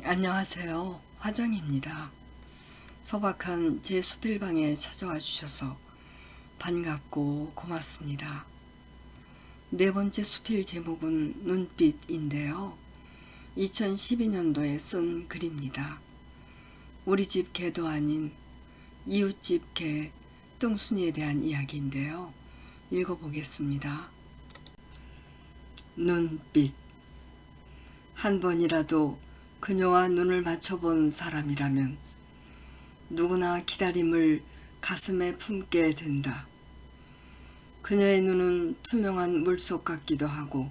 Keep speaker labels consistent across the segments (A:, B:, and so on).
A: 안녕하세요. 화정입니다. 소박한 제 수필방에 찾아와 주셔서 반갑고 고맙습니다. 네 번째 수필 제목은 눈빛인데요. 2012년도에 쓴 글입니다. 우리 집 개도 아닌 이웃집 개 뚱순이에 대한 이야기인데요. 읽어보겠습니다. 눈빛. 한 번이라도 그녀와 눈을 맞춰본 사람이라면 누구나 기다림을 가슴에 품게 된다. 그녀의 눈은 투명한 물속 같기도 하고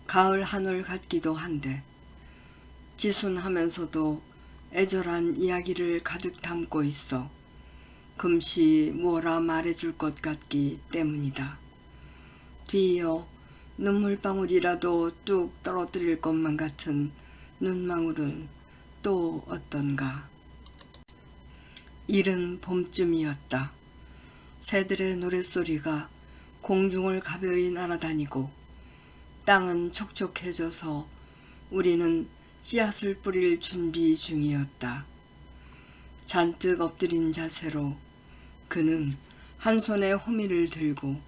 A: 가을 하늘 같기도 한데 지순하면서도 애절한 이야기를 가득 담고 있어 금시 뭐라 말해줄 것 같기 때문이다. 뒤이어 눈물방울이라도 뚝 떨어뜨릴 것만 같은 눈망울은 또 어떤가. 이른 봄쯤이었다. 새들의 노랫소리가 공중을 가벼이 날아다니고 땅은 촉촉해져서 우리는 씨앗을 뿌릴 준비 중이었다. 잔뜩 엎드린 자세로 그는 한 손에 호미를 들고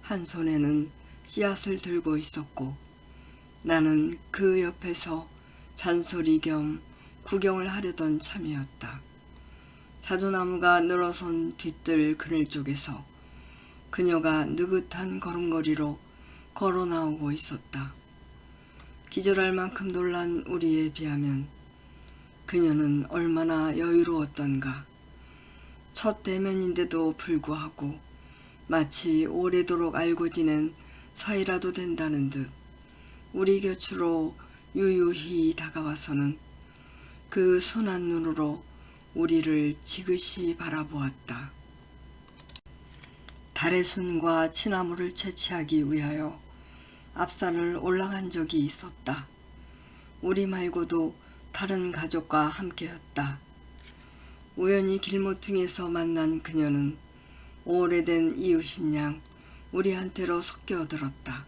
A: 한 손에는 씨앗을 들고 있었고 나는 그 옆에서 잔소리 겸 구경을 하려던 참이었다. 자두나무가 늘어선 뒤뜰 그늘 쪽에서 그녀가 느긋한 걸음걸이로 걸어 나오고 있었다. 기절할 만큼 놀란 우리에 비하면 그녀는 얼마나 여유로웠던가. 첫 대면인데도 불구하고 마치 오래도록 알고 지낸 사이라도 된다는 듯 우리 곁으로 유유히 다가와서는 그 순한 눈으로 우리를 지그시 바라보았다. 달의 순과 치나무를 채취하기 위하여 앞산을 올라간 적이 있었다. 우리 말고도 다른 가족과 함께였다. 우연히 길모퉁이에서 만난 그녀는 오래된 이웃인 양 우리한테로 섞여들었다.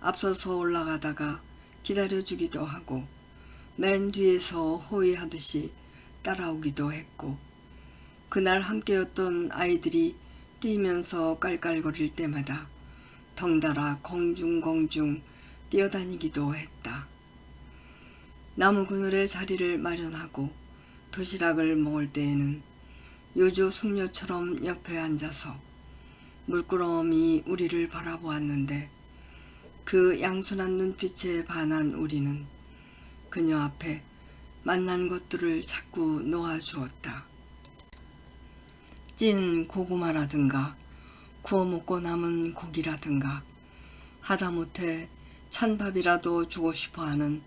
A: 앞서서 올라가다가 기다려주기도 하고 맨 뒤에서 호위하듯이 따라오기도 했고 그날 함께였던 아이들이 뛰면서 깔깔거릴 때마다 덩달아 공중공중 뛰어다니기도 했다. 나무 그늘에 자리를 마련하고 도시락을 먹을 때에는 요조 숙녀처럼 옆에 앉아서 물끄러미 우리를 바라보았는데 그 양순한 눈빛에 반한 우리는 그녀 앞에 만난 것들을 자꾸 놓아주었다. 찐 고구마라든가 구워 먹고 남은 고기라든가 하다못해 찬밥이라도 주고 싶어하는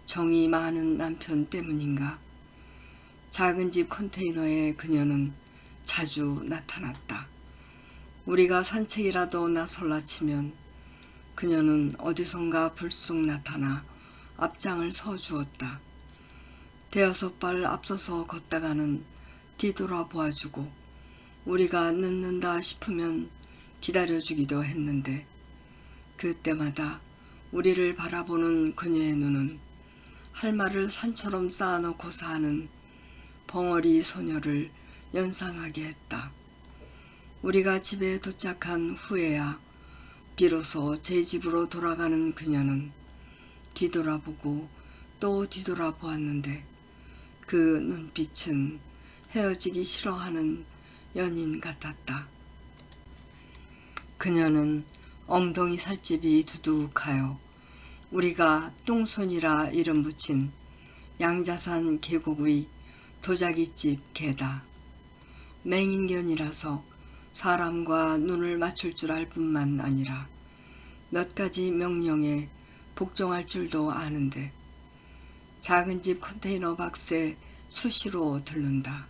A: 정이 많은 남편 때문인가 작은 집 컨테이너에 그녀는 자주 나타났다. 우리가 산책이라도 나설라 치면 그녀는 어디선가 불쑥 나타나 앞장을 서주었다. 대여섯 발 앞서서 걷다가는 뒤돌아 보아주고 우리가 늦는다 싶으면 기다려주기도 했는데 그때마다 우리를 바라보는 그녀의 눈은 할 말을 산처럼 쌓아놓고서 하는 벙어리 소녀를 연상하게 했다. 우리가 집에 도착한 후에야 비로소 제 집으로 돌아가는 그녀는 뒤돌아보고 또 뒤돌아보았는데 그 눈빛은 헤어지기 싫어하는 연인 같았다. 그녀는 엉덩이 살집이 두둑하여 우리가 뚱순이라 이름 붙인 양자산 계곡 위 도자기집 개다. 맹인견이라서 사람과 눈을 맞출 줄 알 뿐만 아니라 몇 가지 명령에 복종할 줄도 아는데 작은 집 컨테이너 박스에 수시로 들른다.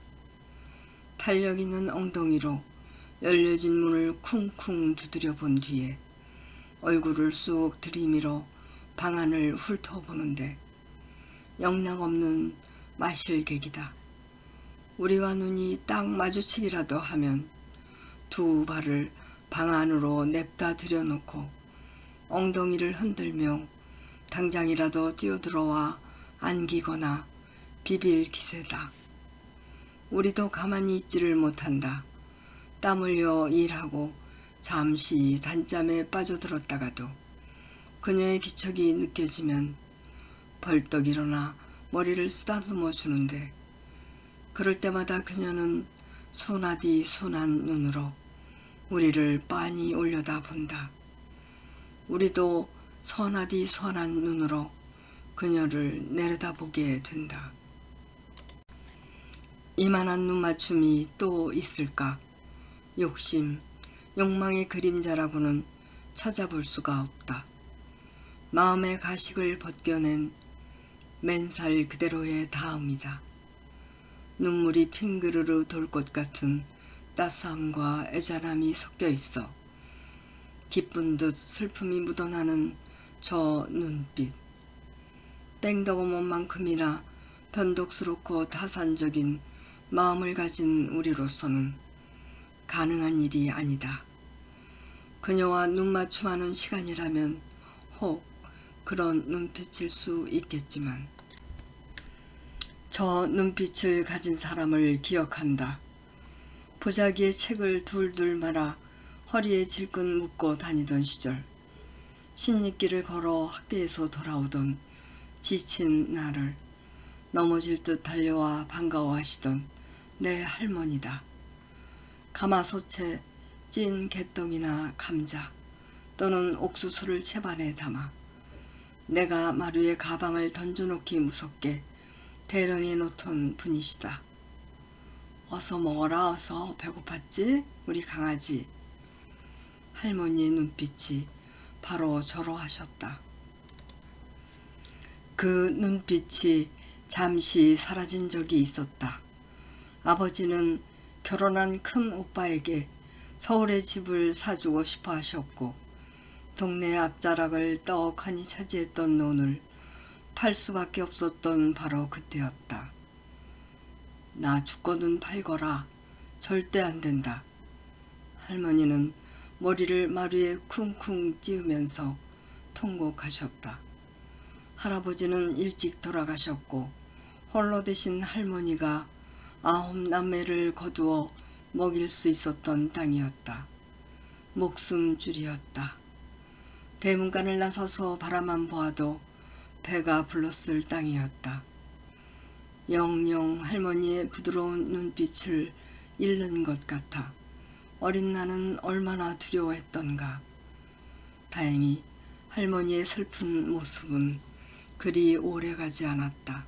A: 탄력 있는 엉덩이로 열려진 문을 쿵쿵 두드려 본 뒤에 얼굴을 쑥 들이밀어 방 안을 훑어보는데 영락없는 마실객이다. 우리와 눈이 딱 마주치기라도 하면 두 발을 방 안으로 냅다 들여놓고 엉덩이를 흔들며 당장이라도 뛰어들어와 안기거나 비빌 기세다. 우리도 가만히 있지를 못한다. 땀 흘려 일하고 잠시 단잠에 빠져들었다가도 그녀의 기척이 느껴지면 벌떡 일어나 머리를 쓰다듬어 주는데, 그럴 때마다 그녀는 순하디 순한 눈으로 우리를 빤히 올려다 본다. 우리도 선하디 선한 눈으로 그녀를 내려다보게 된다. 이만한 눈맞춤이 또 있을까? 욕심, 욕망의 그림자라고는 찾아볼 수가 없다. 마음의 가식을 벗겨낸 맨살 그대로의 다음이다. 눈물이 핑그르르 돌 것 같은 따스함과 애잔함이 섞여 있어 기쁜 듯 슬픔이 묻어나는 저 눈빛. 뺑덕어멈만큼이나 변덕스럽고 타산적인 마음을 가진 우리로서는 가능한 일이 아니다. 그녀와 눈맞춤하는 시간이라면 혹 그런 눈빛일 수 있겠지만, 저 눈빛을 가진 사람을 기억한다. 보자기에 책을 둘둘 말아 허리에 질끈 묶고 다니던 시절, 신입길을 걸어 학교에서 돌아오던 지친 나를 넘어질 듯 달려와 반가워하시던 내 할머니다. 가마솥에 찐 개떡이나 감자 또는 옥수수를 채반에 담아 내가 마루에 가방을 던져놓기 무섭게 대령해 놓던 분이시다. 어서 먹어라, 어서. 배고팠지? 우리 강아지. 할머니의 눈빛이 바로 저로 하셨다. 그 눈빛이 잠시 사라진 적이 있었다. 아버지는 결혼한 큰 오빠에게 서울의 집을 사주고 싶어 하셨고, 동네 앞자락을 떡하니 차지했던 논을 팔 수밖에 없었던 바로 그때였다. 나 죽거든 팔거라. 절대 안 된다. 할머니는 머리를 마루에 쿵쿵 찌으면서 통곡하셨다. 할아버지는 일찍 돌아가셨고 홀로 되신 할머니가 9 남매를 거두어 먹일 수 있었던 땅이었다. 목숨줄이었다. 대문간을 나서서 바라만 보아도 배가 불렀을 땅이었다. 영영 할머니의 부드러운 눈빛을 잃는 것 같아 어린 나는 얼마나 두려워했던가. 다행히 할머니의 슬픈 모습은 그리 오래가지 않았다.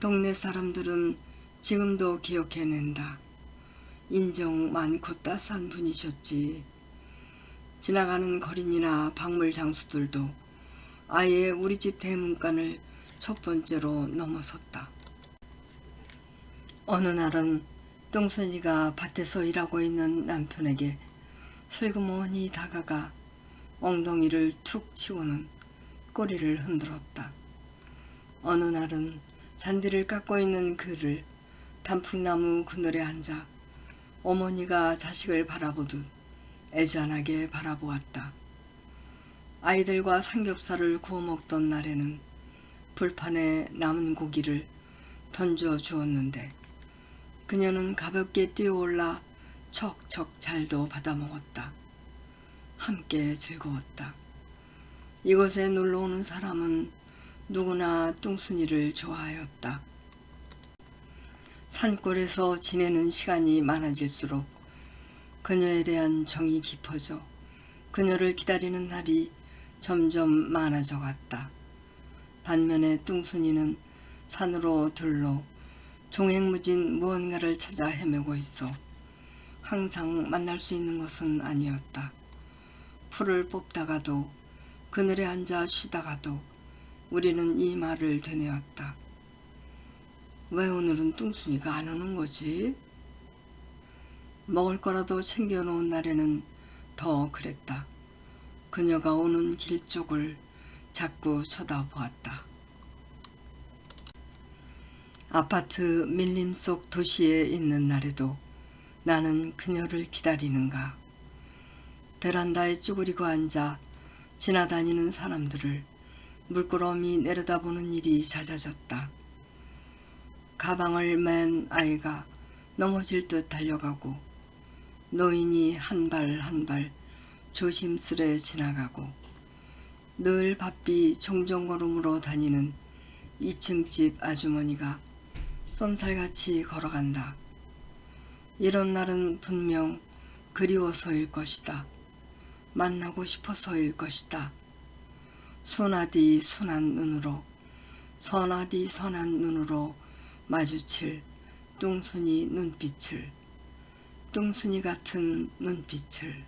A: 동네 사람들은 지금도 기억해낸다. 인정 많고 따스한 분이셨지. 지나가는 거린이나 박물 장수들도 아예 우리 집 대문간을 첫 번째로 넘어섰다. 어느 날은 똥순이가 밭에서 일하고 있는 남편에게 슬그머니 다가가 엉덩이를 툭 치고는 꼬리를 흔들었다. 어느 날은 잔디를 깎고 있는 그를 단풍나무 그늘에 앉아 어머니가 자식을 바라보듯 애잔하게 바라보았다. 아이들과 삼겹살을 구워 먹던 날에는 불판에 남은 고기를 던져 주었는데 그녀는 가볍게 뛰어올라 척척 잘도 받아 먹었다. 함께 즐거웠다. 이곳에 놀러오는 사람은 누구나 뚱순이를 좋아하였다. 산골에서 지내는 시간이 많아질수록 그녀에 대한 정이 깊어져 그녀를 기다리는 날이 점점 많아져 갔다. 반면에 뚱순이는 산으로 들러 종횡무진 무언가를 찾아 헤매고 있어 항상 만날 수 있는 것은 아니었다. 풀을 뽑다가도 그늘에 앉아 쉬다가도 우리는 이 말을 되뇌었다. 왜 오늘은 뚱순이가 안 오는 거지? 먹을 거라도 챙겨놓은 날에는 더 그랬다. 그녀가 오는 길 쪽을 자꾸 쳐다보았다. 아파트 밀림 속 도시에 있는 날에도 나는 그녀를 기다리는가. 베란다에 쭈그리고 앉아 지나다니는 사람들을 물끄러미 내려다보는 일이 잦아졌다. 가방을 맨 아이가 넘어질 듯 달려가고 노인이 한 발 한 발 조심스레 지나가고 늘 바삐 종종걸음으로 다니는 2층 집 아주머니가 쏜살같이 걸어간다. 이런 날은 분명 그리워서일 것이다. 만나고 싶어서일 것이다. 순하디 순한 눈으로, 선하디 선한 눈으로 마주칠 뚱순이 눈빛을, 뚱순이 같은 눈빛을